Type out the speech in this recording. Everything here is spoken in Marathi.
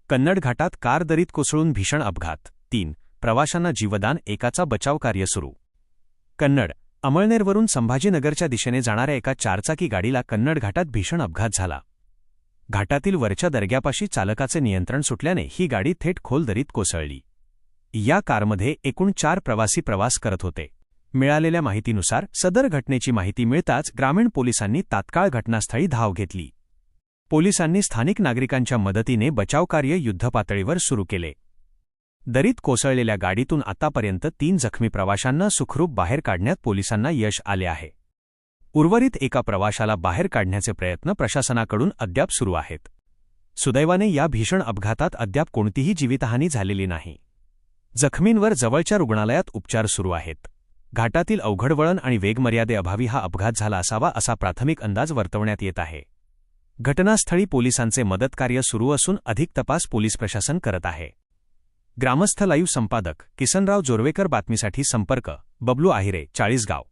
कन्नड घाटात कार दरीत कोसळून भीषण अपघात 3 प्रवाशांना जीवदान एकाचा बचावकार्य सुरू. कन्नड अमळनेरवरून संभाजीनगरच्या दिशेने जाणाऱ्या एका चारचाकी गाडीला कन्नड घाटात भीषण अपघात झाला. घाटातील वरच्या दर्ग्यापाशी चालकाचे नियंत्रण सुटल्याने ही गाडी थेट खोल दरीत कोसळली. या कारमध्ये एकूण 4 प्रवासी प्रवास करत होते. मिळालेल्या माहितीनुसार सदर घटनेची माहिती मिळताच ग्रामीण पोलिसांनी तात्काळ घटनास्थळी धाव घेतली. पोलिसांनी स्थानिक नागरिकांच्या मदतीने बचावकार्य युद्धपातळीवर सुरू केले. दरीत कोसळलेल्या गाडीतून आतापर्यंत 3 जखमी प्रवाशांना सुखरूप बाहेर काढण्यात पोलिसांना यश आले आहे. उर्वरित एका प्रवाशाला बाहेर काढण्याचे प्रयत्न प्रशासनाकडून अद्याप सुरू आहेत. सुदैवाने या भीषण अपघातात अद्याप कोणतीही जीवितहानी झालेली नाही. जखमींवर जवळच्या रुग्णालयात उपचार सुरू आहेत. घाटातील अवघड वळण आणि वेगमर्यादेअभावी हा अपघात झाला असावा असा प्राथमिक अंदाज वर्तवण्यात येत आहे. घटनास्थळी पोलिसांचे मदतकार्य सुरू असून अधिक तपास पोलीस प्रशासन करत आहे. ग्रामस्थ लाईव्ह संपादक किसनराव जोरवेकर बातमीसाठी संपर्क बबलू आहिरे 40 गाव.